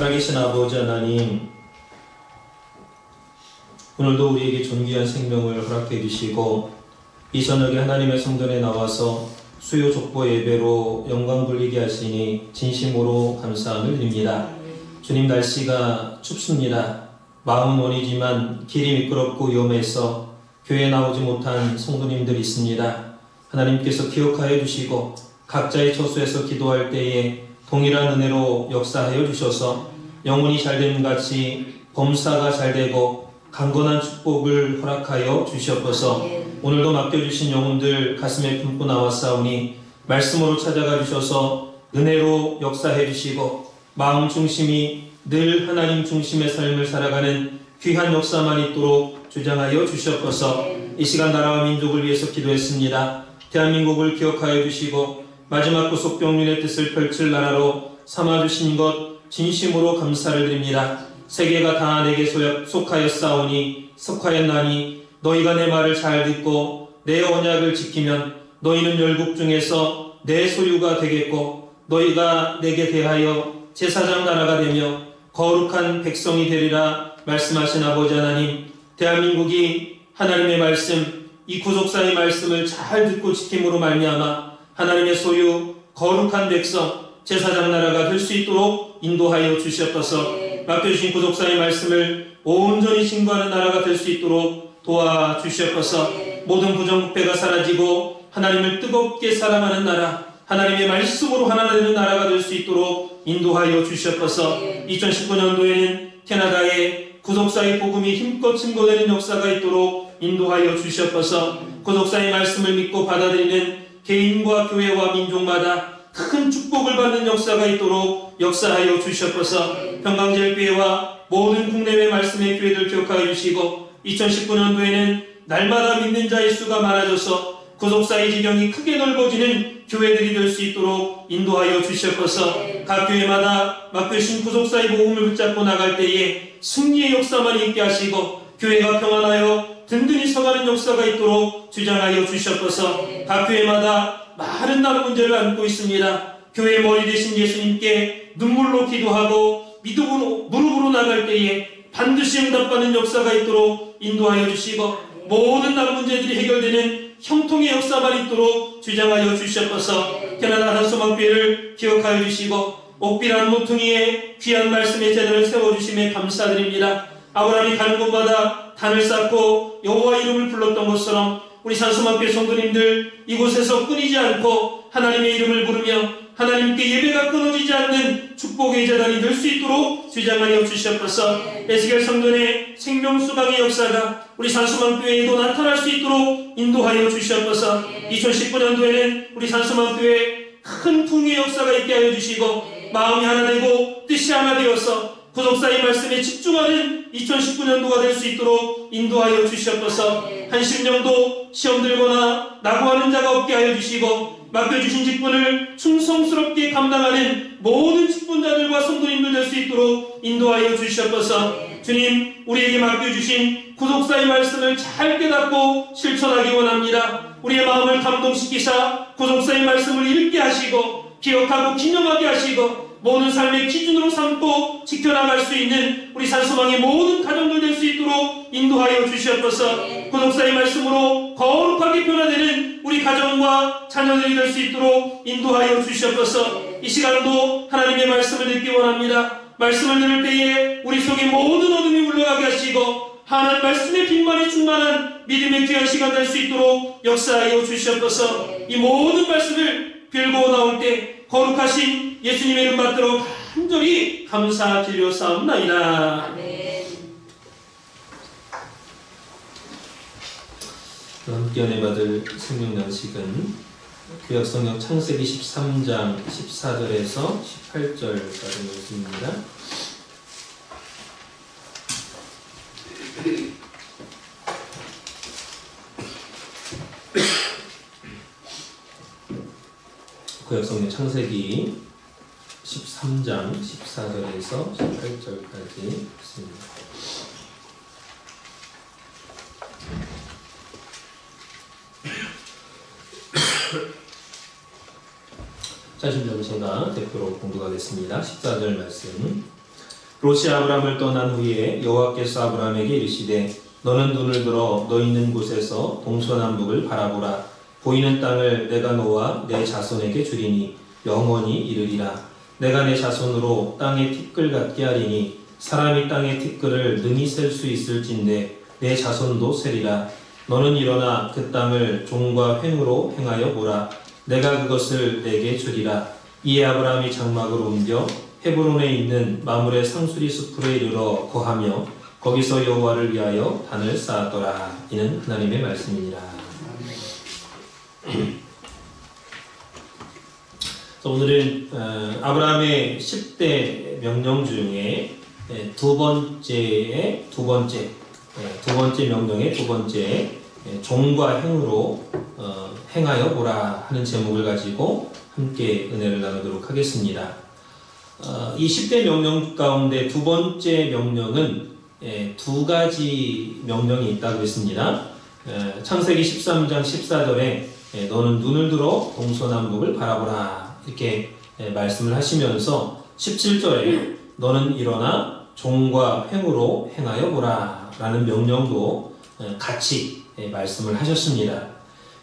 살아계신 아버지 하나님, 오늘도 우리에게 존귀한 생명을 허락해 주시고 이 저녁에 하나님의 성전에 나와서 수요 족보 예배로 영광 돌리게 하시니 진심으로 감사함을 드립니다. 주님, 날씨가 춥습니다. 마음은 원이지만 길이 미끄럽고 위험해서 교회에 나오지 못한 성도님들이 있습니다. 하나님께서 기억하여 주시고 각자의 처소에서 기도할 때에 동일한 은혜로 역사하여 주셔서 영혼이 잘됨 같이 범사가 잘되고 강건한 축복을 허락하여 주시옵소서. 오늘도 맡겨주신 영혼들 가슴에 품고 나왔사오니 말씀으로 찾아가 주셔서 은혜로 역사해 주시고 마음 중심이 늘 하나님 중심의 삶을 살아가는 귀한 역사만 있도록 주장하여 주시옵소서. 이 시간 나라와 민족을 위해서 기도했습니다. 대한민국을 기억하여 주시고 마지막 구속병륜의 뜻을 펼칠 나라로 삼아주신 것 진심으로 감사를 드립니다. 세계가 다 내게 속하였사오니 속하였나니 너희가 내 말을 잘 듣고 내 언약을 지키면 너희는 열국 중에서 내 소유가 되겠고 너희가 내게 대하여 제사장 나라가 되며 거룩한 백성이 되리라 말씀하신 아버지 하나님, 대한민국이 하나님의 말씀, 이 구속사의 말씀을 잘 듣고 지킴으로 말미암아 하나님의 소유, 거룩한 백성, 제사장 나라가 될 수 있도록 인도하여 주시옵소서. 맡겨주신 구속사의 말씀을 온전히 증거하는 나라가 될 수 있도록 도와주시옵소서. 모든 부정부패가 사라지고 하나님을 뜨겁게 사랑하는 나라, 하나님의 말씀으로 하나 되는 나라가 될 수 있도록 인도하여 주시옵소서. 2019년도에는 캐나다에 구속사의 복음이 힘껏 증거되는 역사가 있도록 인도하여 주시옵소서. 구속사의 말씀을 믿고 받아들이는 개인과 교회와 민족마다 큰 축복을 받는 역사가 있도록 역사하여 주시옵소서. 평강제일교회와 모든 국내외 말씀의 교회들 기억하여 주시고 2019년도에는 날마다 믿는 자의 수가 많아져서 구속사의 지경이 크게 넓어지는 교회들이 될 수 있도록 인도하여 주시옵소서. 각 교회마다 맡겨주신 구속사의 복음을 붙잡고 나갈 때에 승리의 역사만 있게 하시고 교회가 평안하여 든든히 서가는 역사가 있도록 주장하여 주시옵소서. 각 교회마다 많은 나라 문제를 안고 있습니다. 교회의 머리 되신 예수님께 눈물로 기도하고 믿음으로 무릎으로 나갈 때에 반드시 응답받는 역사가 있도록 인도하여 주시고 모든 나라 문제들이 해결되는 형통의 역사만 있도록 주장하여 주시옵소서. 캐나다 한소망교회를 기억하여 주시고 옥비란 모퉁이에 귀한 말씀의 제단을 세워주심에 감사드립니다. 아브라함이 가는 곳마다 단을 쌓고 여호와 이름을 불렀던 것처럼 우리 산소망교회 성도님들 이곳에서 끊이지 않고 하나님의 이름을 부르며 하나님께 예배가 끊어지지 않는 축복의 재단이 될 수 있도록 주장하여 주시옵소서. 에스겔 성전의 생명수강의 역사가 우리 산소망교회에도 나타날 수 있도록 인도하여 주시옵소서. 2019년도에는 우리 산소망교회에 큰 풍요의 역사가 있게 하여 주시고 마음이 하나 되고 뜻이 하나 되어서 구속사의 말씀에 집중하는 2019년도가 될 수 있도록 인도하여 주시옵소서. 한 심령도 시험 들거나 낙오하는 자가 없게 하여 주시고 맡겨주신 직분을 충성스럽게 감당하는 모든 직분자들과 성도님들 될 수 있도록 인도하여 주시옵소서. 주님, 우리에게 맡겨주신 구속사의 말씀을 잘 깨닫고 실천하기 원합니다. 우리의 마음을 감동시키사 구속사의 말씀을 읽게 하시고 기억하고 기념하게 하시고 모든 삶의 기준으로 삼고 지켜나갈 수 있는 우리 산소망의 모든 가정들 될 수 있도록 인도하여 주시옵소서. 구속사의 말씀으로 거룩하게 변화되는 우리 가정과 자녀들이 될 수 있도록 인도하여 주시옵소서. 이 시간도 하나님의 말씀을 듣기 원합니다. 말씀을 들을 때에 우리 속에 모든 어둠이 물러가게 하시고 하나님 말씀의 빛만이 충만한 믿음의 귀한 시간 될 수 있도록 역사하여 주시옵소서. 이 모든 말씀을 빌고 나올 때 거룩하신 예수님의 이름 받들어 간절히 감사드려사옵나이다. 아멘. 함께 은혜 받을 성령 양식은 구약성경 창세기 13장 14절에서 18절까지 말씀입니다. 구약성경 창세기 13장 14절에서 18절까지 있습니다. 자신적으로 제가 대표로 공부하겠습니다. 14절 말씀. 롯이 아브람을 떠난 후에 여호와께서 아브람에게 이르시되 너는 눈을 들어 너 있는 곳에서 동서남북을 바라보라. 보이는 땅을 내가 너와 내 자손에게 주리니 영원히 이르리라. 내가 내 자손으로 땅의 티끌 같게 하리니 사람이 땅의 티끌을 능히 셀 수 있을진데 내 자손도 세리라. 너는 일어나 그 땅을 종과 횡으로 행하여 보라. 내가 그것을 내게 주리라. 이에 아브라함이 장막을 옮겨 헤브론에 있는 마므레 상수리 숲으로 이르러 거하며 거기서 여호와를 위하여 단을 쌓았더라. 이는 하나님의 말씀이니라. 오늘은 아브라함의 10대 명령 중에 두 번째 명령의 두 번째 종과 행으로 행하여 보라 하는 제목을 가지고 함께 은혜를 나누도록 하겠습니다. 이 10대 명령 가운데 두 번째 명령은 두 가지 명령이 있다고 했습니다. 창세기 13장 14절에 너는 눈을 들어 동서남북을 바라보라 이렇게 말씀을 하시면서 17절에 너는 일어나 종과 횡으로 행하여 보라 라는 명령도 같이 말씀을 하셨습니다.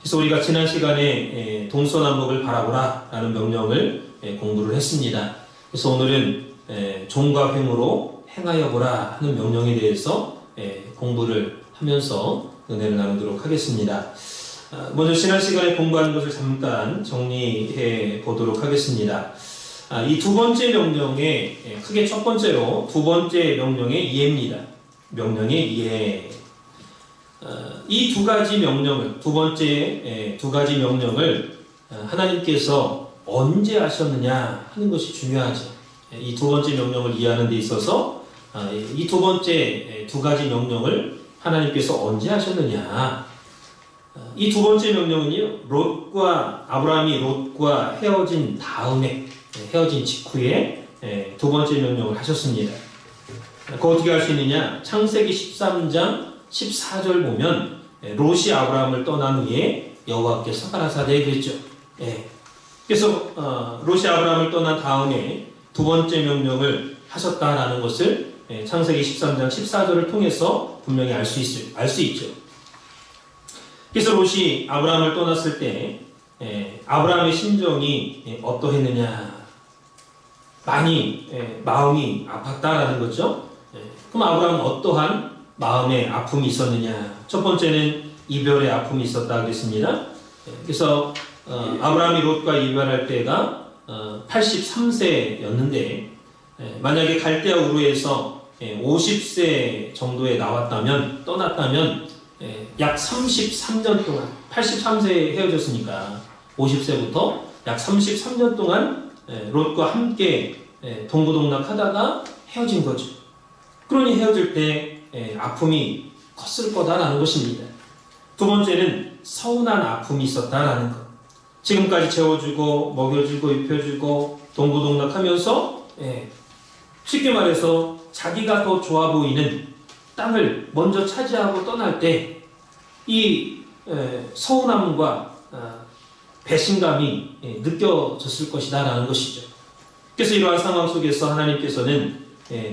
그래서 우리가 지난 시간에 동서남북을 바라보라 라는 명령을 공부를 했습니다. 그래서 오늘은 종과 횡으로 행하여 보라 하는 명령에 대해서 공부를 하면서 은혜를 나누도록 하겠습니다. 먼저 지난 시간에 공부한 것을 잠깐 정리해 보도록 하겠습니다. 이 두 번째 명령의 크게 첫 번째로 두 번째 명령의 이해입니다. 명령의 이해. 이 두 가지 명령을 두 번째 두 가지 명령을 하나님께서 언제 하셨느냐 하는 것이 중요하죠. 이 두 번째 명령을 이해하는 데 있어서 이 두 번째 두 가지 명령을 하나님께서 언제 하셨느냐. 이 두 번째 명령은요, 아브라함이 롯과 헤어진 다음에, 헤어진 직후에 두 번째 명령을 하셨습니다. 그거 어떻게 할 수 있느냐? 창세기 13장 14절 보면 롯이 아브라함을 떠난 후에 여호와께서 가라사대 그랬죠. 그래서 롯이 아브라함을 떠난 다음에 두 번째 명령을 하셨다라는 것을 창세기 13장 14절을 통해서 분명히 알 수 있죠. 그래서 롯이 아브라함을 떠났을 때 아브라함의 심정이 어떠했느냐? 많이 마음이 아팠다라는 거죠. 그럼 아브라함은 어떠한 마음의 아픔이 있었느냐? 첫 번째는 이별의 아픔이 있었다 그랬습니다. 그래서 아브라함이 롯과 이별할 때가 83세였는데 만약에 갈대아 우르에서 50세 정도에 떠났다면 약 33년 동안 83세에 헤어졌으니까 50세부터 약 33년 동안 롯과 함께 동고동락하다가 헤어진 거죠. 그러니 헤어질 때 아픔이 컸을 거다라는 것입니다. 두 번째는 서운한 아픔이 있었다라는 것. 지금까지 재워주고 먹여주고 입혀주고 동고동락하면서 쉽게 말해서 자기가 더 좋아 보이는 땅을 먼저 차지하고 떠날 때 이 서운함과 배신감이 느껴졌을 것이다 라는 것이죠. 그래서 이러한 상황 속에서 하나님께서는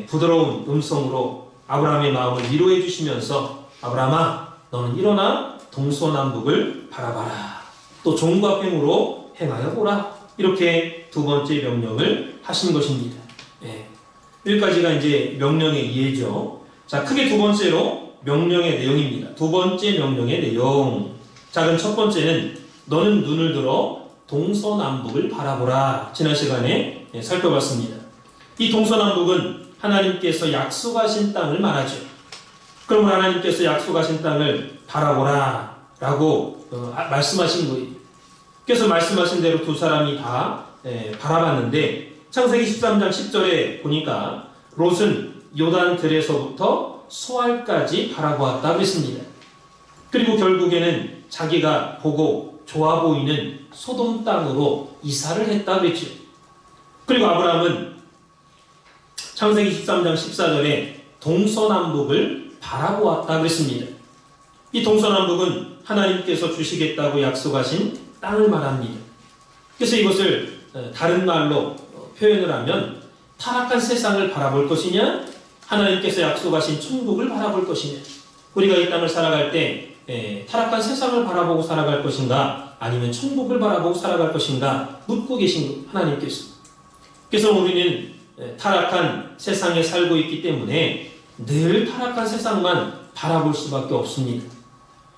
부드러운 음성으로 아브라함의 마음을 위로해 주시면서 아브라함아 너는 일어나 동서남북을 바라봐라. 또 종과 횡으로 행하여 보라. 이렇게 두 번째 명령을 하신 것입니다. 여기까지가 이제 명령의 이해죠. 자, 크게 두 번째로 명령의 내용입니다. 두 번째 명령의 내용. 자, 그럼 첫 번째는 너는 눈을 들어 동서남북을 바라보라. 지난 시간에 살펴봤습니다. 이 동서남북은 하나님께서 약속하신 땅을 말하죠. 그럼 하나님께서 약속하신 땅을 바라보라 라고 말씀하신 거예요. 그래서 말씀하신 대로 두 사람이 다 바라봤는데 창세기 13장 10절에 보니까 롯은 요단 들에서부터 소알까지 바라보았다 그랬습니다. 그리고 결국에는 자기가 보고 좋아 보이는 소돔 땅으로 이사를 했다 그랬죠. 그리고 아브라함은 창세기 13장 14절에 동서남북을 바라보았다 그랬습니다. 이 동서남북은 하나님께서 주시겠다고 약속하신 땅을 말합니다. 그래서 이것을 다른 말로 표현을 하면 타락한 세상을 바라볼 것이냐, 하나님께서 약속하신 천국을 바라볼 것이냐. 우리가 이 땅을 살아갈 때 타락한 세상을 바라보고 살아갈 것인가, 아니면 천국을 바라보고 살아갈 것인가 묻고 계신 하나님께서. 그래서 우리는 타락한 세상에 살고 있기 때문에 늘 타락한 세상만 바라볼 수밖에 없습니다.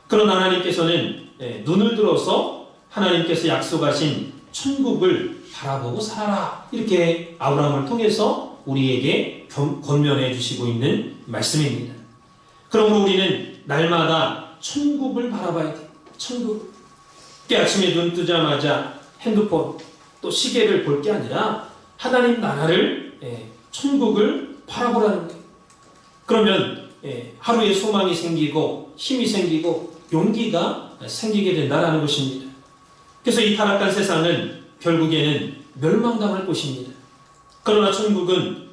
그러나 하나님께서는 눈을 들어서 하나님께서 약속하신 천국을 바라보고 살아라, 이렇게 아브라함을 통해서 우리에게 권면해 주시고 있는 말씀입니다. 그러므로 우리는 날마다 천국을 바라봐야 돼요. 천국. 아침에 눈 뜨자마자 핸드폰 또 시계를 볼 게 아니라 하나님 나라를, 천국을 바라보라는 거예요. 그러면 하루에 소망이 생기고 힘이 생기고 용기가 생기게 된다는 것입니다. 그래서 이 타락한 세상은 결국에는 멸망당할 곳입니다. 그러나 천국은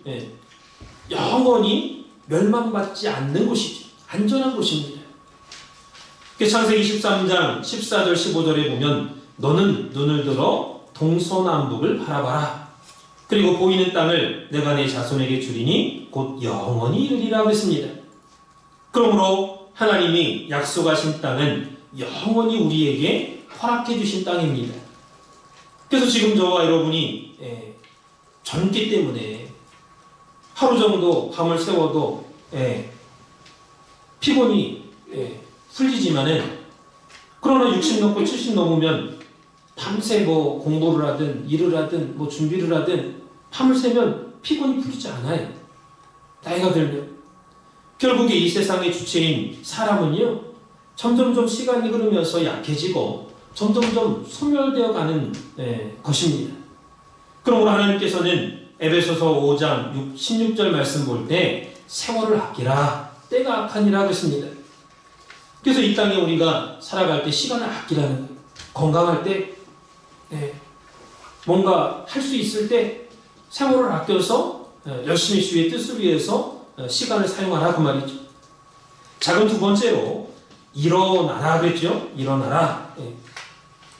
영원히 멸망받지 않는 곳이죠. 안전한 곳입니다. 창세기 13장 14절 15절에 보면 너는 눈을 들어 동서남북을 바라봐라. 그리고 보이는 땅을 내가 내 자손에게 주리니 곧 영원히 이르리라 그랬습니다. 그러므로 하나님이 약속하신 땅은 영원히 우리에게 허락해 주신 땅입니다. 그래서 지금 저와 여러분이 젊기 때문에 하루 정도 밤을 새워도 피곤이 풀리지만은, 그러나 60 넘고 70 넘으면 밤새 뭐 공부를 하든 일을 하든 뭐 준비를 하든 밤을 새면 피곤이 풀리지 않아요. 나이가 들면. 결국에 이 세상의 주체인 사람은요, 점점점 시간이 흐르면서 약해지고 점점점 소멸되어 가는 것입니다. 그러므로 하나님께서는 에베소서 5장 16절 말씀 볼 때 세월을 아끼라, 때가 악하니라 그랬습니다. 그래서 이 땅에 우리가 살아갈 때 시간을 아끼라는 거예요. 건강할 때, 뭔가 할 수 있을 때 세월을 아껴서 열심히 주의 뜻을 위해서 시간을 사용하라, 그 말이죠. 작은 두 번째로 일어나라 그랬죠. 일어나라.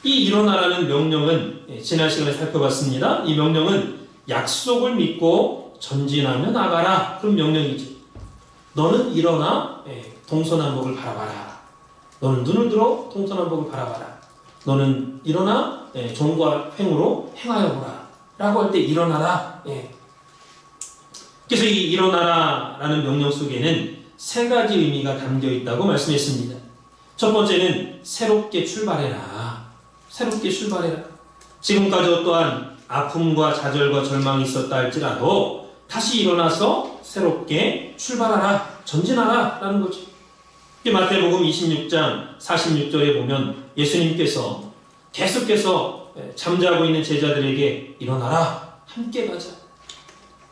이 일어나라는 명령은 지난 시간에 살펴봤습니다. 이 명령은 약속을 믿고 전진하며 나가라, 그런 명령이죠. 너는 일어나 동서남북을 바라봐라. 너는 눈을 들어 동서남북을 바라봐라. 너는 일어나 종과 횡으로 행하여 보라 라고 할 때 일어나라. 그래서 이 일어나라라는 명령 속에는 세 가지 의미가 담겨 있다고 말씀했습니다. 첫 번째는 새롭게 출발해라. 새롭게 출발해라. 지금까지 어떠한 아픔과 좌절과 절망이 있었다 할지라도 다시 일어나서 새롭게 출발하라, 전진하라 라는 거죠. 마태복음 26장 46절에 보면 예수님께서 계속해서 잠자고 있는 제자들에게 일어나라, 함께 가자.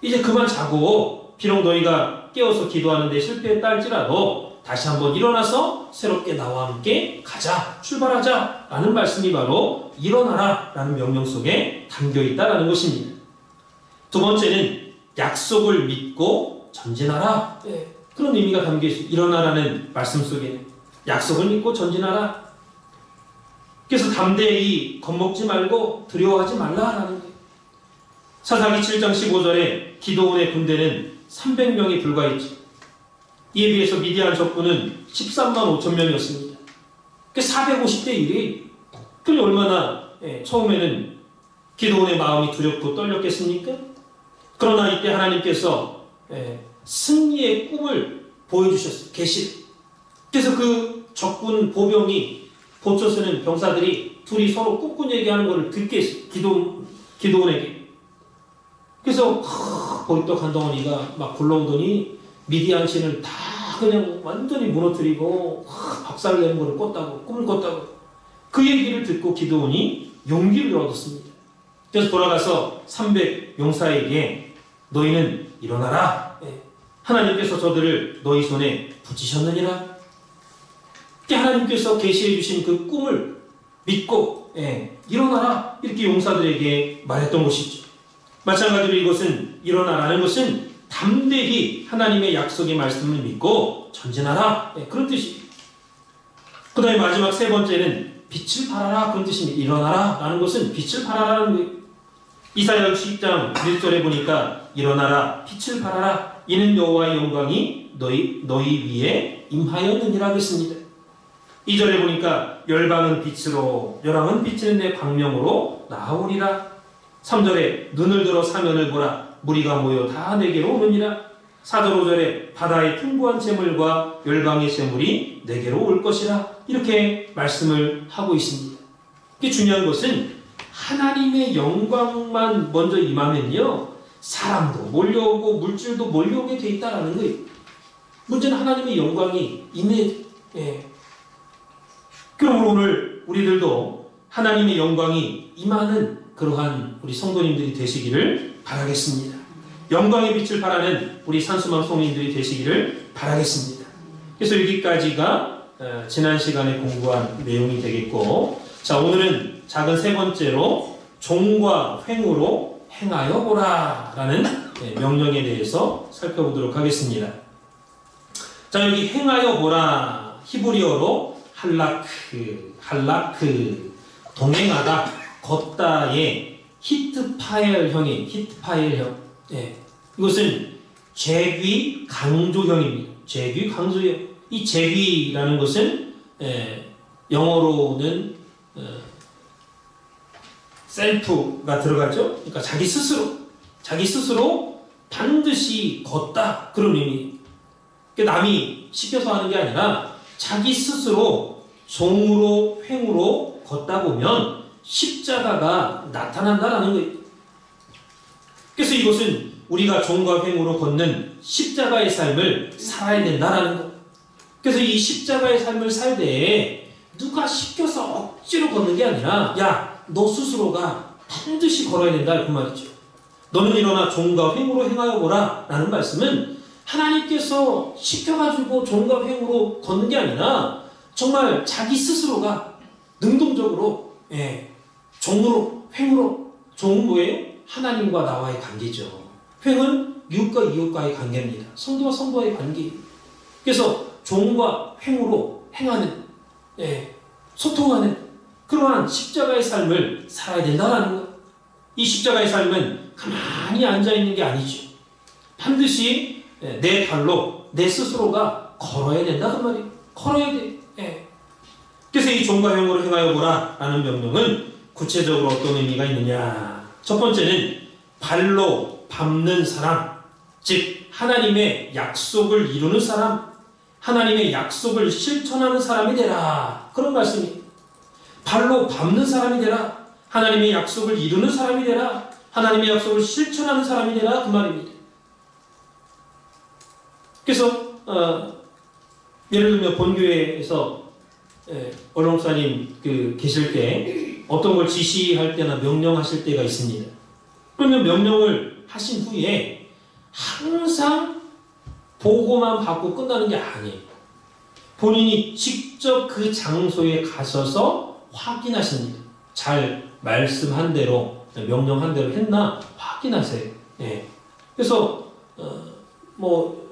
이제 그만 자고, 비록 너희가 깨어서 기도하는데 실패했다 할지라도 다시 한번 일어나서 새롭게 나와 함께 가자, 출발하자 라는 말씀이 바로 일어나라 라는 명령 속에 담겨 있다는 것입니다. 두 번째는 약속을 믿고 전진하라, 그런 의미가 담겨 있습니다. 일어나라는 말씀 속에는 약속을 믿고 전진하라. 그래서 담대히 겁먹지 말고 두려워하지 말라라는 거예요. 사사기 7장 15절에 기드온의 군대는 300명이 불과했죠. 이에 비해서 미디안 적군은 13만 5천 명이었습니다. 450대 1이, 그게 얼마나 처음에는 기드온의 마음이 두렵고 떨렸겠습니까? 그러나 이때 하나님께서 승리의 꿈을 보여주셨어요. 계시. 그래서 그 적군 보병이, 보초서는 병사들이 둘이 서로 꾼꾼 얘기하는 것을 듣게 했어요. 기드온에게. 그래서 벌떡 한 덩어리가 막 굴러오더니 미디안 신을 다 그냥 완전히 무너뜨리고 박살내는 것을 꿨다고, 꿈을 꿨다고. 그 얘기를 듣고 기드온이 용기를 얻었습니다. 그래서 돌아가서 300 용사에게 너희는 일어나라. 하나님께서 저들을 너희 손에 붙이셨느니라. 하나님께서 계시해 주신 그 꿈을 믿고 일어나라, 이렇게 용사들에게 말했던 것이죠. 마찬가지로 이것은, 일어나라는 것은 담대히 하나님의 약속의 말씀을 믿고 전진하라, 그런 뜻입니다. 그 다음에 마지막 세 번째는 빛을 발하라, 그런 뜻입니다. 일어나라 라는 것은 빛을 발하라는 거예요. 이사야 60장 1절에 보니까 일어나라 빛을 발하라 이는 여호와의 영광이 너희 위에 임하였느니라 그랬습니다. 2절에 보니까 열방은 빛으로 열왕은 비치는 내 광명으로 나오리라. 3절에 눈을 들어 사면을 보라 무리가 모여 다 내게로 오느니라. 4절 5절에 바다의 풍부한 재물과 열방의 재물이 내게로 올 것이라 이렇게 말씀을 하고 있습니다. 이게 중요한 것은 하나님의 영광만 먼저 임하면요 사람도 몰려오고 물질도 몰려오게 돼 있다는 거예요. 문제는 하나님의 영광이 임해야 돼. 그러므로 오늘 우리들도 하나님의 영광이 임하는 그러한 우리 성도님들이 되시기를 바라겠습니다. 영광의 빛을 바라는 우리 산수망 성도님들이 되시기를 바라겠습니다. 그래서 여기까지가 지난 시간에 공부한 내용이 되겠고, 자 오늘은 작은 세 번째로 종과 횡으로 행하여 보라 라는 명령에 대해서 살펴보도록 하겠습니다. 자 여기 행하여 보라 히브리어로 할라크 동행하다 걷다의 히트파엘형이 히트파엘형 이것은 재귀 강조형입니다. 재귀 강조형. 이 재귀라는 것은 영어로는 셀프가 들어가죠. 그러니까 자기 스스로 반드시 걷다 그런 의미. 그러니까 남이 시켜서 하는 게 아니라 자기 스스로 종으로 횡으로 걷다 보면 십자가가 나타난다라는 거예요. 그래서 이것은 우리가 종과 횡으로 걷는 십자가의 삶을 살아야 된다라는 것. 그래서 이 십자가의 삶을 살 때에 누가 시켜서 억지로 걷는 게 아니라 야 너 스스로가 반드시 걸어야 된다 그 말이죠. 너는 일어나 종과 횡으로 행하여 보라 라는 말씀은 하나님께서 시켜가지고 종과 횡으로 걷는 게 아니라 정말 자기 스스로가 능동적으로 종으로 횡으로. 종은 뭐예요? 하나님과 나와의 관계죠. 횡은 이웃과 이웃과의 관계입니다. 성도와 성도와의 관계. 그래서 종과 횡으로 행하는 소통하는 그러한 십자가의 삶을 살아야 된다는 것. 이 십자가의 삶은 가만히 앉아있는 게 아니죠. 반드시 내 발로 내 스스로가 걸어야 된다 그 말이에요. 걸어야 돼. 그래서 이 종과 횡으로 행하여 보라 라는 명령은 구체적으로 어떤 의미가 있느냐. 첫 번째는 발로 밟는 사람, 즉 하나님의 약속을 이루는 사람, 하나님의 약속을 실천하는 사람이 되라 그런 말씀이에요. 발로 밟는 사람이 되라, 하나님의 약속을 이루는 사람이 되라, 하나님의 약속을 실천하는 사람이 되라 그 말입니다. 그래서 예를 들면 본교회에서 원롱사님 계실 때 어떤 걸 지시할 때나 명령하실 때가 있습니다. 그러면 명령을 하신 후에 항상 보고만 받고 끝나는 게 아니에요. 본인이 직접 그 장소에 가셔서 확인하십니다. 잘 말씀한 대로 명령한 대로 했나 확인하세요. 그래서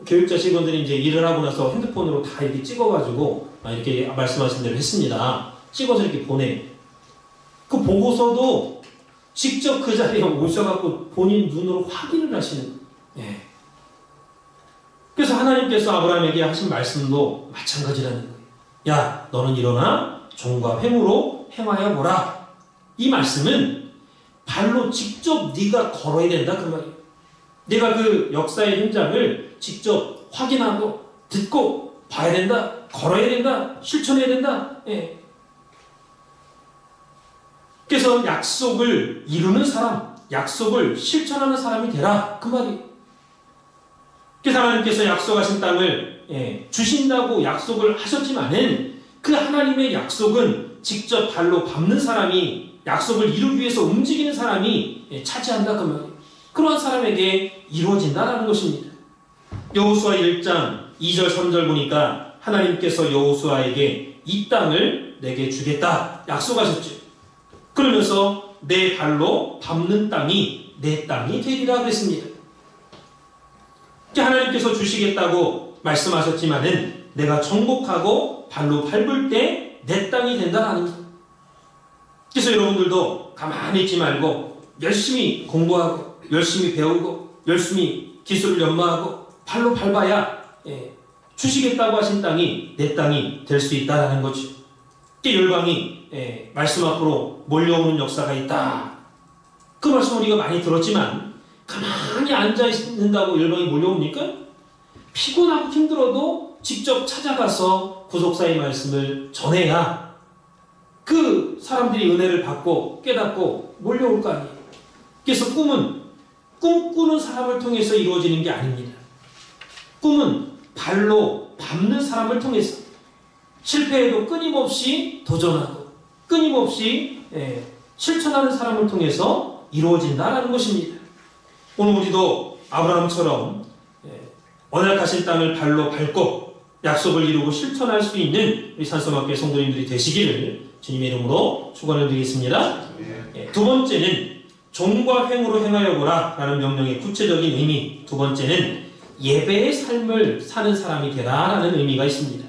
교육자 직원들이 이제 일을 하고 나서 핸드폰으로 다 이렇게 찍어가지고 이렇게 말씀하신 대로 했습니다. 찍어서 이렇게 보내요. 그 보고서도 직접 그 자리에 오셔갖고 본인 눈으로 확인을 하시는 거예요. 그래서 하나님께서 아브라함에게 하신 말씀도 마찬가지라는 거예요. 야, 너는 일어나 종과 횡으로 행하여 보라. 이 말씀은 발로 직접 네가 걸어야 된다 그 말이에요. 내가 그 역사의 현장을 직접 확인하고 듣고 봐야 된다, 걸어야 된다, 실천해야 된다. 그래서 약속을 이루는 사람, 약속을 실천하는 사람이 되라 그 말이에요. 그래서 하나님께서 약속하신 땅을 주신다고 약속을 하셨지만은 그 하나님의 약속은 직접 발로 밟는 사람이, 약속을 이루기 위해서 움직이는 사람이 차지한다 그 말이에요. 그러한 사람에게 이루어진다라는 것입니다. 여호수아 1장 2절 3절 보니까 하나님께서 여호수아에게 이 땅을 내게 주겠다 약속하셨죠. 그러면서 내 발로 밟는 땅이 내 땅이 되리라 그랬습니다. 하나님께서 주시겠다고 말씀하셨지만은 내가 정복하고 발로 밟을 때 내 땅이 된다는 것. 그래서 여러분들도 가만히 있지 말고 열심히 공부하고 열심히 배우고 열심히 기술을 연마하고 발로 밟아야 주시겠다고 하신 땅이 내 땅이 될 수 있다라는 거죠. 열방이 말씀 앞으로 몰려오는 역사가 있다. 그 말씀 우리가 많이 들었지만 가만히 앉아 있는다고 열방이 몰려옵니까? 피곤하고 힘들어도 직접 찾아가서 구속사의 말씀을 전해야 그 사람들이 은혜를 받고 깨닫고 몰려올 거 아니에요. 그래서 꿈은 꿈꾸는 사람을 통해서 이루어지는 게 아닙니다. 꿈은 발로 밟는 사람을 통해서 실패해도 끊임없이 도전하고 끊임없이 실천하는 사람을 통해서 이루어진다라는 것입니다. 오늘 우리도 아브라함처럼 언약하신 땅을 발로 밟고 약속을 이루고 실천할 수 있는 우리 산소마교회 성도님들이 되시기를 주님의 이름으로 축원을 드리겠습니다. 두 번째는 종과 횡으로 행하여 보라 라는 명령의 구체적인 의미. 두 번째는 예배의 삶을 사는 사람이 되라 라는 의미가 있습니다.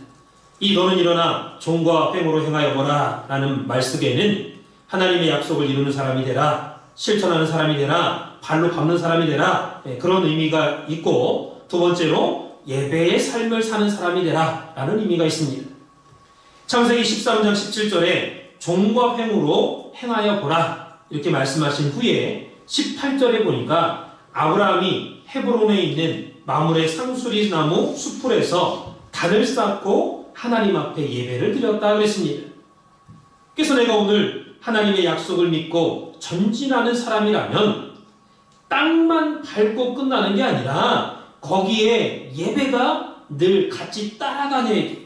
이 너는 일어나 종과 횡으로 행하여 보라 라는 말 속에는 하나님의 약속을 이루는 사람이 되라, 실천하는 사람이 되라, 발로 밟는 사람이 되라, 그런 의미가 있고, 두 번째로 예배의 삶을 사는 사람이 되라 라는 의미가 있습니다. 창세기 13장 17절에 종과 횡으로 행하여 보라 이렇게 말씀하신 후에 18절에 보니까 아브라함이 헤브론에 있는 마므레 상수리 나무 수풀에서 단을 쌓고 하나님 앞에 예배를 드렸다 그랬습니다. 그래서 내가 오늘 하나님의 약속을 믿고 전진하는 사람이라면 땅만 밟고 끝나는 게 아니라 거기에 예배가 늘 같이 따라다녀야 돼.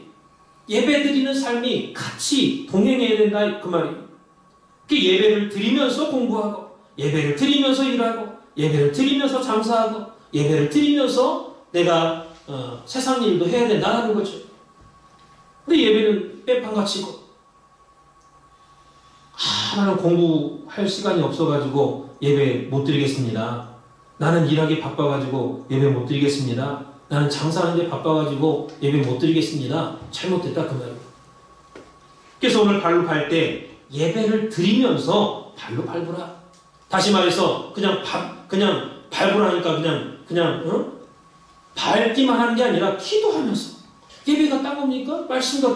예배 드리는 삶이 같이 동행해야 된다 그 말이에요. 그 예배를 드리면서 공부하고 예배를 드리면서 일하고 예배를 드리면서 장사하고 예배를 드리면서 내가 세상 일도 해야 된다는 거죠. 근데 예배는 빼판같이고 나는 공부할 시간이 없어가지고 예배 못 드리겠습니다. 나는 일하기 바빠가지고 예배 못 드리겠습니다. 나는 장사하는데 바빠가지고 예배 못 드리겠습니다. 잘못됐다 그 말이에요. 그래서 오늘 발로 밟을 때 예배를 드리면서 발로 밟으라. 다시 말해서 그냥 밟으라니까 그냥 밟기만 하는 게 아니라 기도하면서. 예배가 딴 겁니까? 말씀과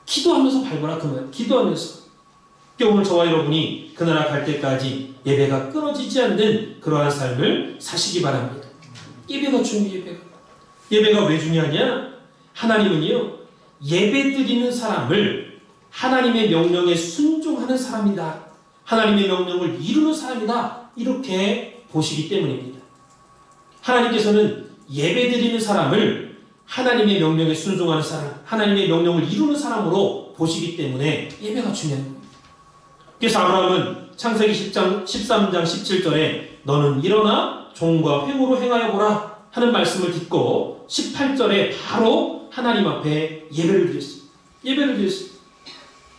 기도하면서 밟으라 그 말이에요. 기도하면서. 오늘 저와 여러분이 그 나라 갈 때까지 예배가 끊어지지 않는 그러한 삶을 사시기 바랍니다. 예배가 중요해요. 예배가 왜 중요하냐? 하나님은요, 예배 드리는 사람을 하나님의 명령에 순종하는 사람이다. 하나님의 명령을 이루는 사람이다. 이렇게 보시기 때문입니다. 하나님께서는 예배 드리는 사람을 하나님의 명령에 순종하는 사람, 하나님의 명령을 이루는 사람으로 보시기 때문에 예배가 중요한 겁니다. 그래서 아브라함은 창세기 13장 17절에 너는 일어나 종과 횡으로 행하여 보라 하는 말씀을 듣고 18절에 바로 하나님 앞에 예배를 드렸습니다.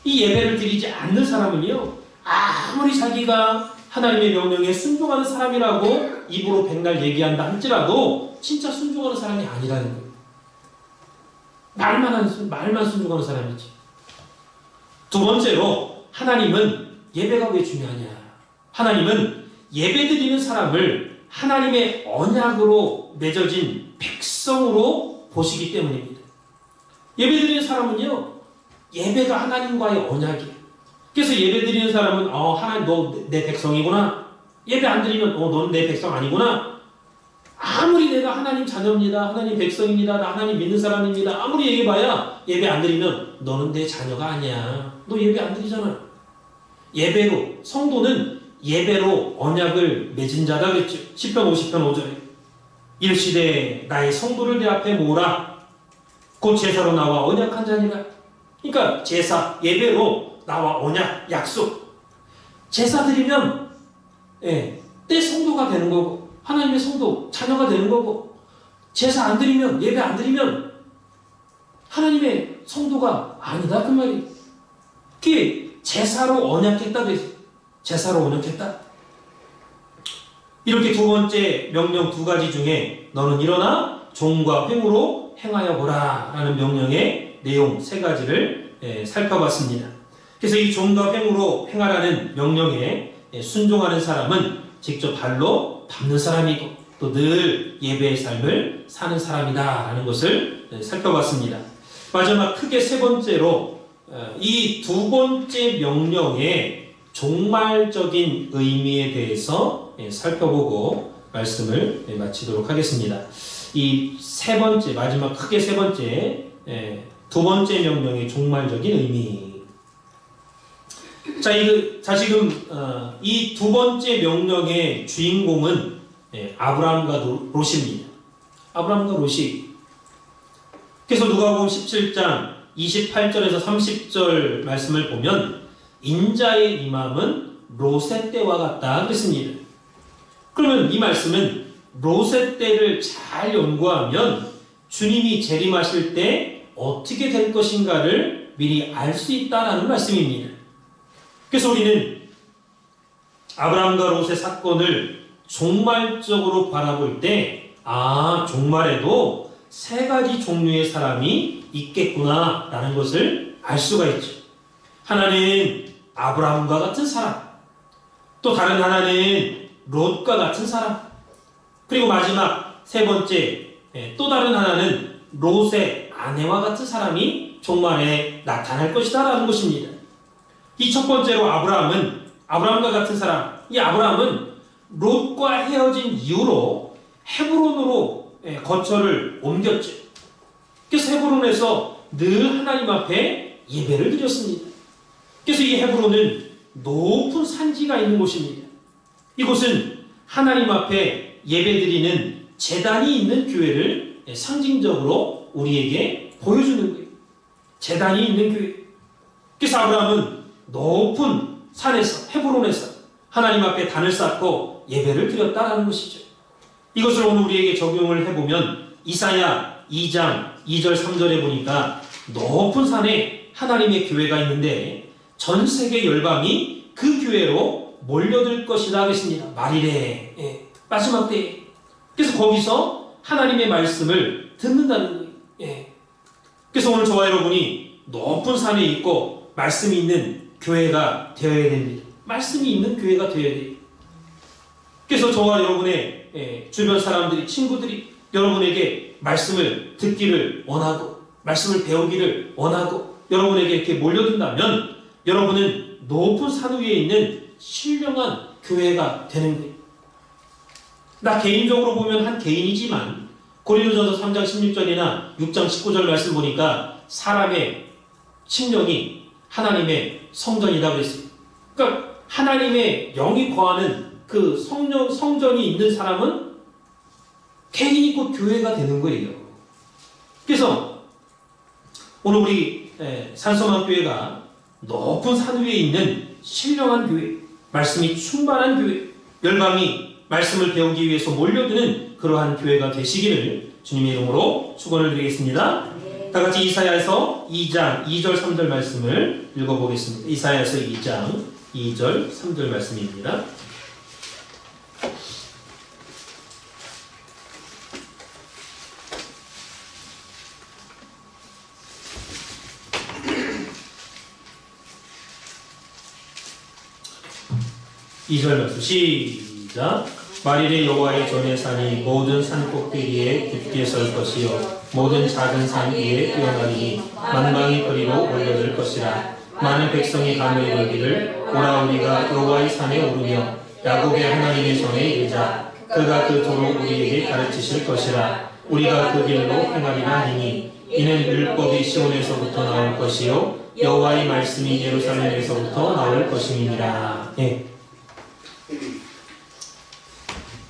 이 예배를 드리지 않는 사람은요, 아무리 자기가 하나님의 명령에 순종하는 사람이라고 입으로 백날 얘기한다 할지라도 진짜 순종하는 사람이 아니라는 거예요. 말만 순종하는 사람이지. 두 번째로 하나님은 예배가 왜 중요하냐? 하나님은 예배 드리는 사람을 하나님의 언약으로 맺어진 백성으로 보시기 때문입니다. 예배 드리는 사람은요, 예배가 하나님과의 언약이에요. 그래서 예배 드리는 사람은 하나님 너 내 백성이구나. 예배 안 드리면 너는 내 백성 아니구나. 아무리 내가 하나님 자녀입니다. 하나님 백성입니다. 나 하나님 믿는 사람입니다. 아무리 얘기해봐야 예배 안 드리면 너는 내 자녀가 아니야. 너 예배 안 드리잖아. 예배로, 성도는 예배로 언약을 맺은 자다 그랬죠. 10편 50편 5절에 일시되 나의 성도를 내 앞에 모으라. 곧 제사로 나와 언약한 자니라. 그러니까 제사, 예배로 나와 언약, 약속. 제사 드리면 내 성도가 되는 거고 하나님의 성도, 자녀가 되는 거고, 제사 안 드리면, 예배 안 드리면 하나님의 성도가 아니다 그 말이에요. 그게 제사로 언약했다 그랬어요. 제사로 언약했다. 이렇게 두 번째 명령 두 가지 중에 너는 일어나 종과 횡으로 행하여 보라 라는 명령의 내용 세 가지를 살펴봤습니다. 그래서 이 종과 횡으로 행하라는 명령의 순종하는 사람은 직접 발로 밟는 사람이고 또 늘 예배의 삶을 사는 사람이다라는 것을 살펴봤습니다. 마지막 크게 세 번째로 이 두 번째 명령의 종말적인 의미에 대해서 살펴보고 말씀을 마치도록 하겠습니다. 이 세 번째, 마지막 크게 세 번째, 두 번째 명령의 종말적인 의미. 자, 지금 이 두 번째 명령의 주인공은 아브라함과 롯입니다. 아브라함과 롯이. 그래서 누가복음 17장 28절에서 30절 말씀을 보면 인자의 임함은 롯의 때와 같다 그랬습니다. 그러면 이 말씀은 롯의 때를 잘 연구하면 주님이 재림하실 때 어떻게 될 것인가를 미리 알 수 있다는 말씀입니다. 그래서 우리는 아브라함과 롯의 사건을 종말적으로 바라볼 때, 종말에도 세 가지 종류의 사람이 있겠구나 라는 것을 알 수가 있죠. 하나는 아브라함과 같은 사람, 또 다른 하나는 롯과 같은 사람, 그리고 마지막 세 번째 또 다른 하나는 롯의 아내와 같은 사람이 종말에 나타날 것이다 라는 것입니다. 이 첫 번째로 아브라함과 같은 사람, 이 아브라함은 롯과 헤어진 이후로 헤브론으로 거처를 옮겼죠. 그래서 헤브론에서 늘 하나님 앞에 예배를 드렸습니다. 그래서 이 헤브론은 높은 산지가 있는 곳입니다. 이곳은 하나님 앞에 예배드리는 제단이 있는 교회를 상징적으로 우리에게 보여주는 거예요. 제단이 있는 교회. 그래서 아브라함은 높은 산에서, 헤브론에서 하나님 앞에 단을 쌓고 예배를 드렸다라는 것이죠. 이것을 오늘 우리에게 적용을 해보면 이사야 2장 2절 3절에 보니까 높은 산에 하나님의 교회가 있는데 전 세계 열방이 그 교회로 몰려들 것이라 하겠습니다. 말이래. 마지막 때에. 그래서 거기서 하나님의 말씀을 듣는다는 거예요. 그래서 오늘 저와 여러분이 높은 산에 있고 말씀이 있는 교회가 되어야 됩니다. 말씀이 있는 교회가 되어야 돼요. 그래서 저와 여러분의 주변 사람들이, 친구들이 여러분에게 말씀을 듣기를 원하고 말씀을 배우기를 원하고 여러분에게 이렇게 몰려든다면 여러분은 높은 산 위에 있는 신령한 교회가 되는 거예요. 나 개인적으로 보면 한 개인이지만 고린도전서 3장 16절이나 6장 19절 말씀 보니까 사람의 심령이 하나님의 성전이라고 그랬어요. 그러니까 하나님의 영이 거하는 그 성전이 있는 사람은 개인이 곧 교회가 되는 거예요. 그래서 오늘 우리 산소망교회가 높은 산 위에 있는 신령한 교회, 말씀이 충만한 교회, 열방이 말씀을 배우기 위해서 몰려드는 그러한 교회가 되시기를 주님의 이름으로 축원을 드리겠습니다. 다 같이 이사야에서 2장 2절 3절 말씀을 읽어보겠습니다. 이사야에서 2장 2절 3절 말씀입니다. 이 절 말씀 시작. 만일에 여호와의 전의 산이 모든 산 꼭대기에 굳게 설 것이요 모든 작은 산 위에 뛰어나리니 만방의 거리로 몰려들 것이라. 많은 백성이 감을 이르기를 오라 우리가 여호와의 산에 오르며 야곱의 하나님의 전에 이르자. 그가 그 도로 우리에게 가르치실 것이라. 우리가 그 길로 행하리라 하니 이는 율법이 시온에서부터 나올 것이요 여호와의 말씀이 예루살렘에서부터 나올 것임이니라.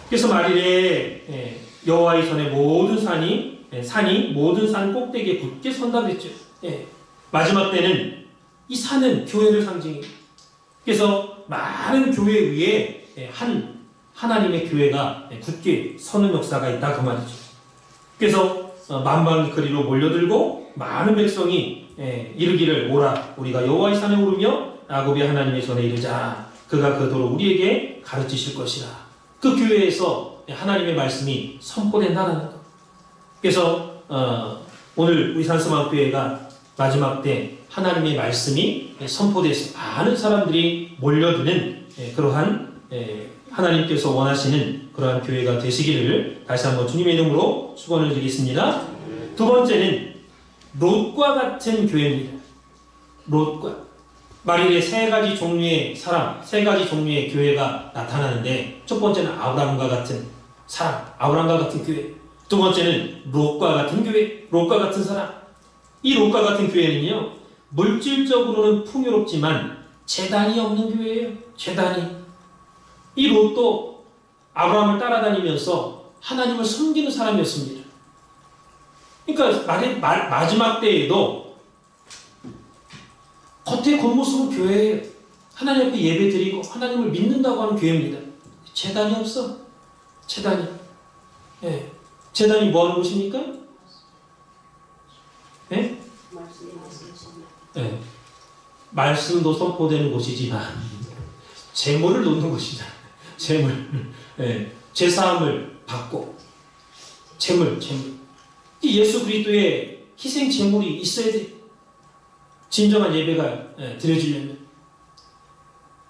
그래서 만일에 여호와의 전에 모든 산이 모든 산 꼭대기에 굳게 선다 그랬죠. 마지막 때는 이 산은 교회를 상징해요. 그래서 많은 교회 위에 하나님의 교회가 굳게 서는 역사가 있다 그 말이죠. 그래서 만방의 거리로 몰려들고 많은 백성이 이르기를 오라 우리가 여호와의 산에 오르며 야곱의 하나님의 전에 이르자. 그가 그 도로 우리에게 가르치실 것이라. 그 교회에서 하나님의 말씀이 선포된다는 것. 그래서 오늘 우리 산소망교회가 마지막 때 하나님의 말씀이 선포돼서 많은 사람들이 몰려드는 그러한 하나님께서 원하시는 그러한 교회가 되시기를 다시 한번 주님의 이름으로 축원을 드리겠습니다. 두 번째는 롯과 같은 교회입니다. 롯과 만일에 세 가지 종류의 사람, 세 가지 종류의 교회가 나타나는데 첫 번째는 아브라함과 같은 사람, 아브라함과 같은 교회. 두 번째는 롯과 같은 교회, 롯과 같은 사람. 이 롯과 같은 교회는요, 물질적으로는 풍요롭지만 재단이 없는 교회예요. 재단이. 이 롯도 아브라함을 따라다니면서 하나님을 섬기는 사람이었습니다. 그러니까 마지막 때에도 겉의 겉모습은 교회예요. 하나님 앞에 예배드리고 하나님을 믿는다고 하는 교회입니다. 재단이 없어. 재단이. 재단이 뭐 하는 곳입니까? 말씀도 선포되는 곳이지만 재물을 놓는 곳이잖아요. 재물. 제사함을 받고 재물. 이 예수 그리스도의 희생 재물이 있어야 돼. 진정한 예배가 드려지려면.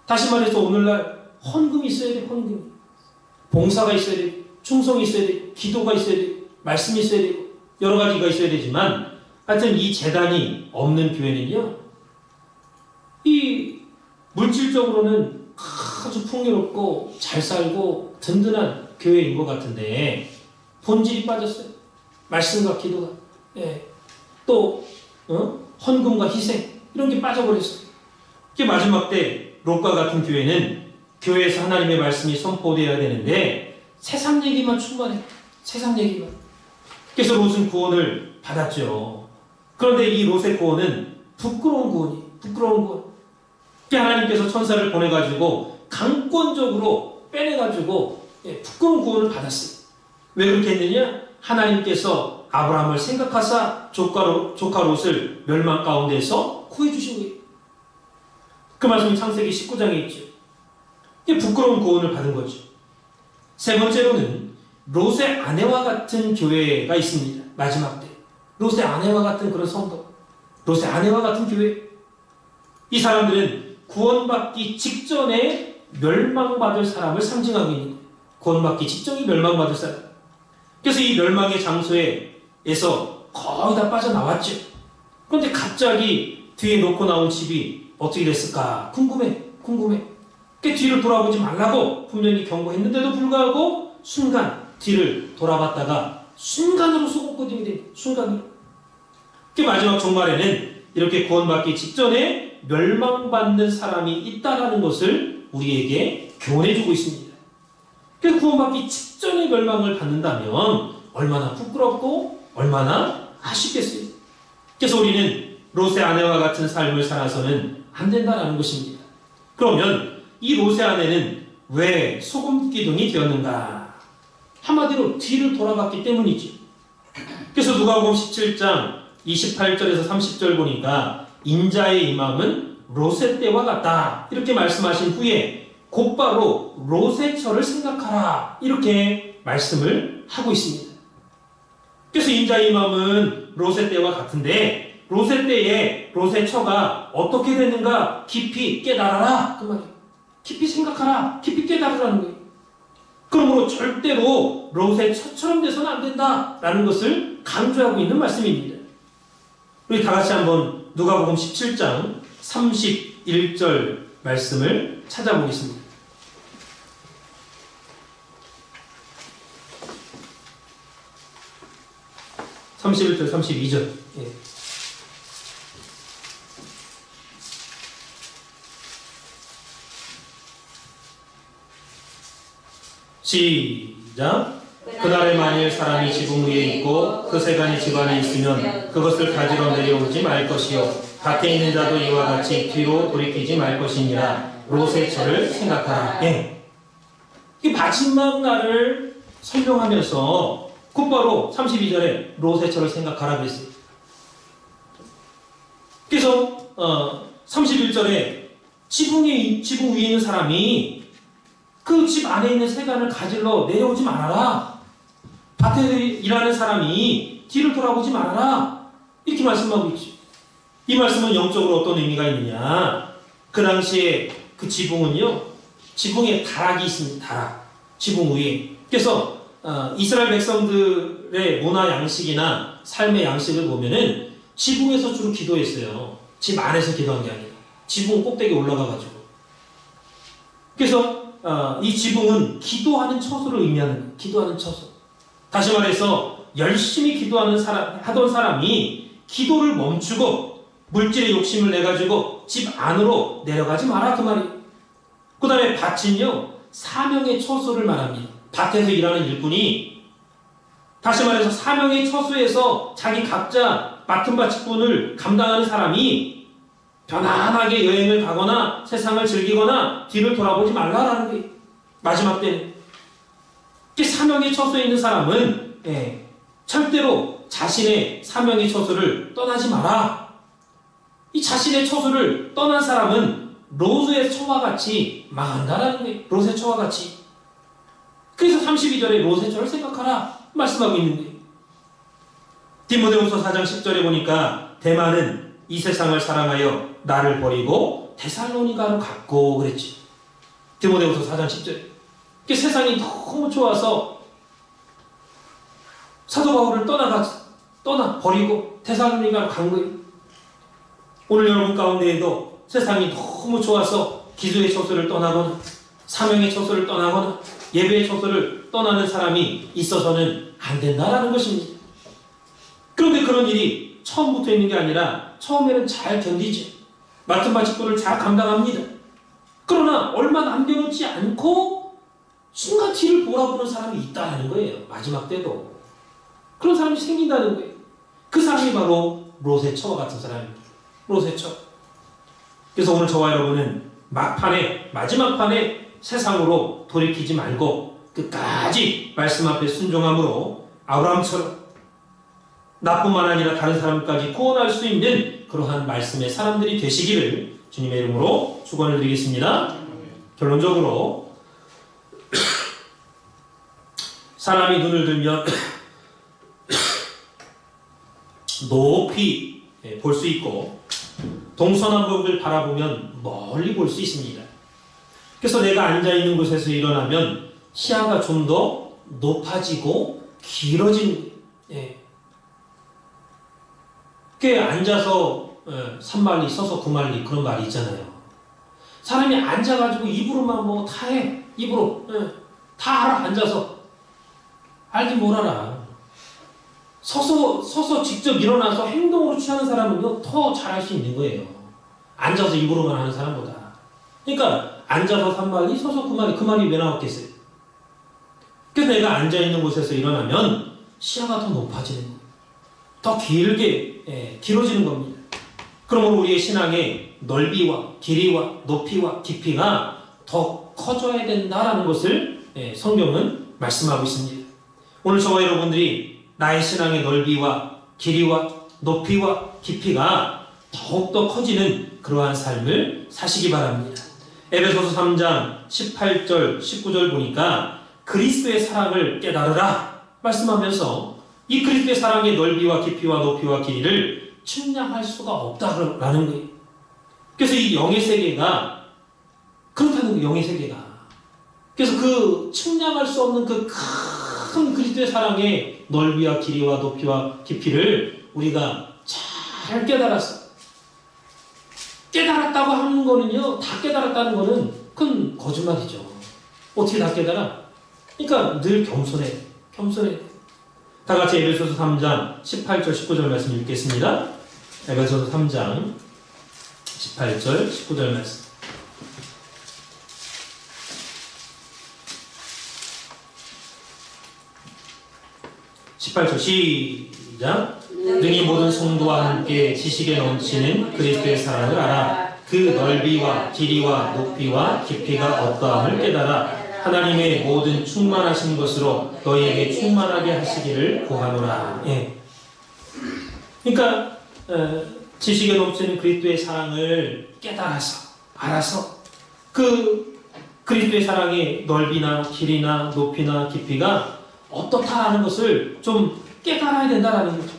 다시 말해서 오늘날 헌금이 있어야 돼. 헌금. 봉사가 있어야 돼. 충성이 있어야 돼. 기도가 있어야 돼. 말씀이 있어야 돼. 여러 가지가 있어야 되지만 하여튼 이 재단이 없는 교회는요, 이 물질적으로는 아주 풍요롭고 잘 살고 든든한 교회인 것 같은데 본질이 빠졌어요. 말씀과 기도가. 또 헌금과 희생 이런 게 빠져버렸어요. 이게 마지막 때 롯과 같은 교회는 교회에서 하나님의 말씀이 선포되어야 되는데 세상 얘기만 충만해. 세상 얘기만. 그래서 롯은 구원을 받았죠. 그런데 이 롯의 구원은 부끄러운 구원이에요. 부끄러운 구원. 하나님께서 천사를 보내가지고 강권적으로 빼내가지고 부끄러운 구원을 받았어요. 왜 그렇게 했느냐? 하나님께서 아브라함을 생각하사 조카 롯을 멸망 가운데서 구해주신 거예요. 그 말씀이 창세기 19장에 있죠. 이게 부끄러운 구원을 받은 거죠. 세 번째로는 롯의 아내와 같은 교회가 있습니다. 마지막 때. 롯의 아내와 같은 그런 성도. 롯의 아내와 같은 교회. 이 사람들은 구원받기 직전에 멸망받을 사람을 상징하고 있는 거예요. 구원받기 직전에 멸망받을 사람. 그래서 이 멸망의 장소에서 거의 다 빠져나왔죠. 그런데 갑자기 뒤에 놓고 나온 집이 어떻게 됐을까? 궁금해. 그 뒤를 돌아보지 말라고 분명히 경고했는데도 불구하고 순간 뒤를 돌아봤다가 순간으로 속옷거딩이 됩니다. 순간으로. 그 마지막 종말에는 이렇게 구원받기 직전에 멸망받는 사람이 있다라는 것을 우리에게 교훈해주고 있습니다. 그 구원받기 직전에 멸망을 받는다면 얼마나 부끄럽고 얼마나 아쉽겠어요. 그래서 우리는 롯의 아내와 같은 삶을 살아서는 안 된다는 것입니다. 그러면 이 롯의 아내는 왜 소금 기둥이 되었는가? 한마디로 뒤를 돌아봤기 때문이죠. 그래서 누가복음 17장 28절에서 30절 보니까 인자의 임함은 롯의 때와 같다 이렇게 말씀하신 후에 곧바로 롯의 처를 생각하라 이렇게 말씀을 하고 있습니다. 그래서 인자의 임함은 롯의 때와 같은데 롯의 때에 롯의 처가 어떻게 됐는가 깊이 깨달아라 그 말이에요. 깊이 생각하라. 깊이 깨달으라는 거예요. 그러므로 절대로 롯의 처처럼 돼서는 안 된다라는 것을 강조하고 있는 말씀입니다. 우리 다 같이 한번 누가복음 17장 31절 말씀을 찾아보겠습니다. 31절, 32절. 시작. 그날에 만일 사람이 지붕 위에 있고 그 세간이 집 안에 있으면 그것을 가지러 내려오지 말 것이요 밭에 있는 자도 이와 같이 뒤로 돌이키지 말 것이니라. 롯의 처를 생각하라. 이 마지막 날을 설명하면서 곧바로 32절에 롯의 처를 생각하라 그랬어요. 그래서 31절에 지붕 위에 있는 사람이 그 집 안에 있는 세간을 가지러 내려오지 말아라. 밭에 일하는 사람이 뒤를 돌아보지 말아라. 이렇게 말씀하고 있죠. 이 말씀은 영적으로 어떤 의미가 있느냐. 그 당시에 그 지붕은요. 지붕에 다락이 있습니다. 다락. 지붕 위에. 그래서 이스라엘 백성들의 문화 양식이나 삶의 양식을 보면은 지붕에서 주로 기도했어요. 집 안에서 기도한 게 아니라 지붕 꼭대기에 올라가가지고. 그래서 이 지붕은 기도하는 처소를 의미하는 거예요. 기도하는 처소. 다시 말해서 열심히 하던 사람이 기도를 멈추고 물질의 욕심을 내가지고 집 안으로 내려가지 마라 그 말이에요. 그 다음에 밭은요 사명의 처소를 말합니다. 밭에서 일하는 일꾼이 다시 말해서 사명의 처소에서 자기 각자 맡은 바 직분을 감당하는 사람이 편안하게 여행을 가거나 세상을 즐기거나 뒤를 돌아보지 말라라는 거예요. 마지막 때는. 사명의 처소에 있는 사람은 절대로 자신의 사명의 처소를 떠나지 마라. 이 자신의 처소를 떠난 사람은 롯의 처와 같이 망한다라는 거예요. 롯의 처와 같이. 그래서 32절에 롯의 처를 생각하라 말씀하고 있는 거예요. 디모데후서 4장 10절에 보니까 데마는 이 세상을 사랑하여 나를 버리고 데살로니가로 갔고 그랬지. 디모데후서 4장 10절. 세상이 너무 좋아서 사도 바울을 버리고 데살로니가로 간 거예요. 오늘 여러분 가운데에도 세상이 너무 좋아서 기도의 처소를 떠나거나 사명의 처소를 떠나거나 예배의 처소를 떠나는 사람이 있어서는 안 된다라는 것입니다. 그런데 그런 일이 처음부터 있는 게 아니라 처음에는 잘 견디지. 맡은 바 직분을 잘 감당합니다. 그러나 얼마 남겨놓지 않고 순간 뒤를 돌아보는 사람이 있다는 거예요. 마지막 때도. 그런 사람이 생긴다는 거예요. 그 사람이 바로 롯의 처와 같은 사람입니다. 롯의 처. 그래서 오늘 저와 여러분은 마지막 판에 세상으로 돌이키지 말고 끝까지 말씀 앞에 순종함으로 아브라함처럼 나뿐만 아니라 다른 사람까지 구원할 수 있는 그러한 말씀의 사람들이 되시기를 주님의 이름으로 축원을 드리겠습니다. 결론적으로 사람이 눈을 들면 높이 볼 수 있고 동서남북을 바라보면 멀리 볼 수 있습니다. 그래서 내가 앉아있는 곳에서 일어나면 시야가 좀 더 높아지고 길어진 꽤 앉아서 3만리 서서 9만리 그런 말이 있잖아요. 사람이 앉아가지고 입으로만 뭐 다 해. 입으로 다 알아. 앉아서 알긴 뭘 알아. 서서 직접 일어나서 행동으로 취하는 사람은요 더 잘할 수 있는 거예요. 앉아서 입으로만 하는 사람보다. 그러니까 앉아서 3만리 서서 9만리 그 말이 왜 나왔겠어요? 그래서 내가 앉아있는 곳에서 일어나면 시야가 더 높아지는 거예요. 더 길게 길어지는 겁니다. 그러므로 우리의 신앙의 넓이와 길이와 높이와 깊이가 더 커져야 된다라는 것을 성경은 말씀하고 있습니다. 오늘 저와 여러분들이 나의 신앙의 넓이와 길이와 높이와 깊이가 더욱더 커지는 그러한 삶을 사시기 바랍니다. 에베소서 3장 18절 19절 보니까 그리스도의 사랑을 깨달으라 말씀하면서 이 그리스도의 사랑의 넓이와 깊이와 높이와 길이를 측량할 수가 없다라는 거예요. 그래서 이 영의 세계가 그렇다는 거예요. 영의 세계가. 그래서 그 측량할 수 없는 그 큰 그리스도의 사랑의 넓이와 길이와 높이와 깊이를 우리가 잘 깨달았다고 하는 거는요, 다 깨달았다는 거는 큰 거짓말이죠. 어떻게 다 깨달아? 그러니까 늘 겸손해. 다 같이 에베소서 3장 18절 19절 말씀 읽겠습니다. 에베소서 3장 18절 19절 말씀. 18절 시작. 능히 모든 성도와 함께 지식에 넘치는 그리스도의 사랑을 알아. 그 넓이와 길이와 높이와 깊이가 어떠함을 깨달아 하나님의 모든 충만하신 것으로 너희에게 충만하게 하시기를 구하노라. 그러니까 지식에 넘치는 그리스도의 사랑을 깨달아서 알아서 그 그리스도의 사랑의 넓이나 길이나 높이나 깊이가 어떻다라는 것을 좀 깨달아야 된다라는 거죠.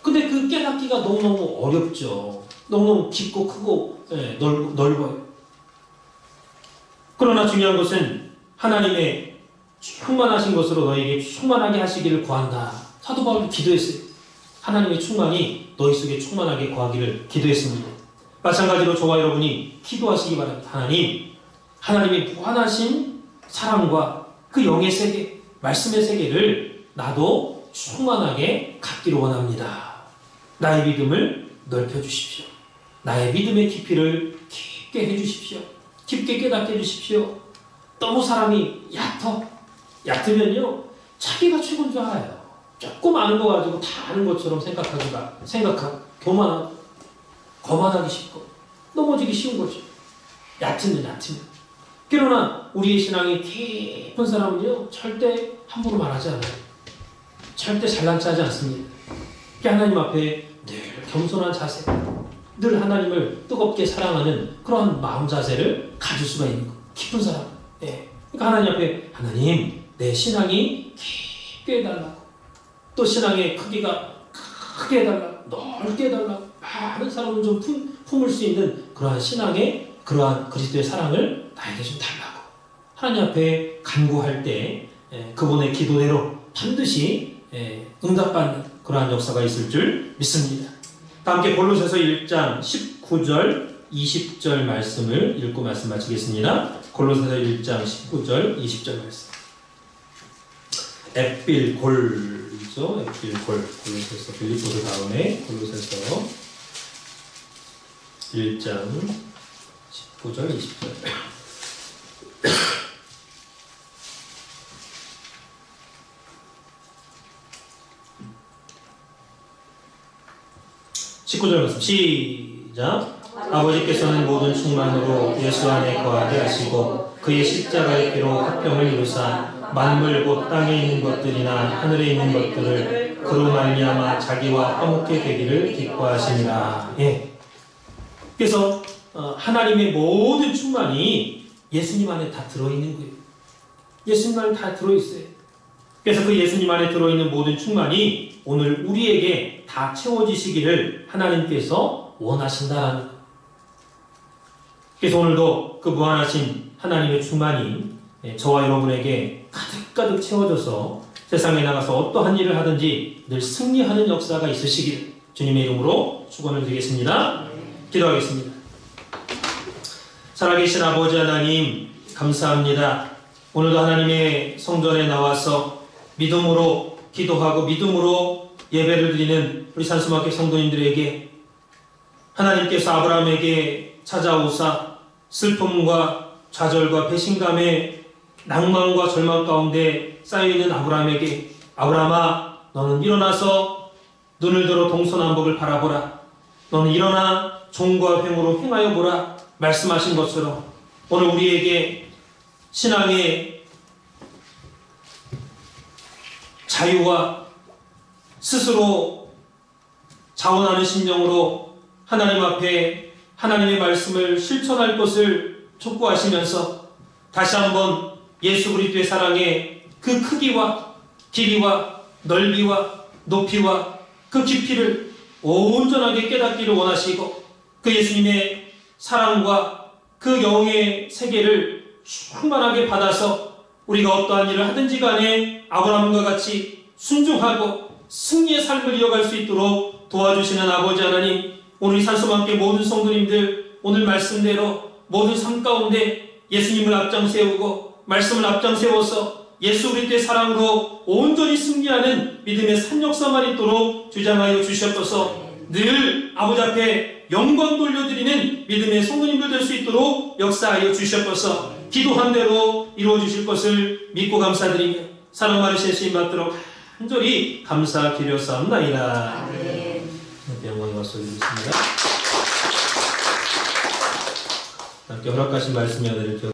근데 그 깨닫기가 너무너무 어렵죠. 너무너무 깊고 크고 넓어요. 그러나 중요한 것은 하나님의 충만하신 것으로 너에게 충만하게 하시기를 구한다. 사도 바울도 기도했어요. 하나님의 충만이 너희 속에 충만하게 거하기를 기도했습니다. 마찬가지로 저와 여러분이 기도하시기 바랍니다. 하나님의 무한하신 사랑과 그 영의 세계, 말씀의 세계를 나도 충만하게 갖기를 원합니다. 나의 믿음을 넓혀주십시오. 나의 믿음의 깊이를 깊게 해주십시오. 깊게 깨닫게 해주십시오. 너무 사람이 얕으면요 자기가 최고인 줄 알아요. 조금 아는 거 가지고 다 아는 것처럼 생각하고 거만하기 쉽고 넘어지기 쉬운 거죠. 얕으면. 그러나 우리의 신앙이 깊은 사람은요 절대 함부로 말하지 않아요. 절대 잘난 체하지 않습니다. 하나님 앞에 늘 겸손한 자세, 늘 하나님을 뜨겁게 사랑하는 그런 마음 자세를 가질 수가 있는 거. 깊은 사람. 그러니까 하나님 앞에 하나님 내 신앙이 깊게 해달라고, 또 신앙의 크기가 크게 해달라고, 넓게 해달라고, 많은 사람을 좀 품을 수 있는 그러한 신앙의 그러한 그리스도의 사랑을 나에게 좀 달라고 하나님 앞에 간구할 때 그분의 기도대로 반드시 응답받는 그러한 역사가 있을 줄 믿습니다. 함께 골로새서 1장 19절 20절 말씀을 읽고 말씀 마치겠습니다. 골로새서 1장 19절 20절 말씀. 에필골이죠. 골로새서 빌립보서 다음에 골로새서 1장 19절 20절. 19절 말씀 시작. 아버지께서는 모든 충만으로 예수 안에 거하게 하시고 그의 십자가의 피로 화평을 이루사 만물 곧 땅에 있는 것들이나 하늘에 있는 것들을 그로 말미암아 자기와 화목케 되기를 기뻐하시니라. 그래서 하나님의 모든 충만이 예수님 안에 다 들어있는 거예요. 예수님 안에 다 들어있어요. 그래서 그 예수님 안에 들어있는 모든 충만이 오늘 우리에게 다 채워지시기를 하나님께서 원하신다라는 거예요. 그래서 오늘도 그 무한하신 하나님의 충만이 저와 여러분에게 가득가득 채워져서 세상에 나가서 어떠한 일을 하든지 늘 승리하는 역사가 있으시기를 주님의 이름으로 축원을 드리겠습니다. 기도하겠습니다. 살아계신 아버지 하나님 감사합니다. 오늘도 하나님의 성전에 나와서 믿음으로 기도하고 믿음으로 예배를 드리는 우리 산수막회 성도님들에게 하나님께서 아브라함에게 찾아오사 슬픔과 좌절과 배신감의 낭만과 절망 가운데 쌓여있는 아브라함에게 아브라함아 너는 일어나서 눈을 들어 동서남북을 바라보라. 너는 일어나 종과 횡으로 행하여 보라 말씀하신 것처럼 오늘 우리에게 신앙의 자유와 스스로 자원하는 심령으로 하나님 앞에 하나님의 말씀을 실천할 것을 촉구하시면서 다시 한번 예수 그리스도의 사랑의 그 크기와 길이와 넓이와 높이와 그 깊이를 온전하게 깨닫기를 원하시고 그 예수님의 사랑과 그 영의 세계를 충만하게 받아서 우리가 어떠한 일을 하든지 간에 아브라함과 같이 순종하고 승리의 삶을 이어갈 수 있도록 도와주시는 아버지 하나님, 오늘 이 산소함께 모든 성도님들 오늘 말씀대로 모든 삶 가운데 예수님을 앞장 세우고 말씀을 앞장 세워서 예수 그리스도의 사랑으로 온전히 승리하는 믿음의 산 역사만 있도록 주장하여 주셨소서. 늘 아버지 앞에 영광 돌려드리는 믿음의 성도님들 될 수 있도록 역사하여 주셨소서. 기도한 대로 이루어 주실 것을 믿고 감사드리며 사랑 많으신 주님 받도록 간절히 감사드렸사옵나이다. 아멘. 영광의 박수 드리겠습니다. 함께 허락하신 말씀 여드릴게요.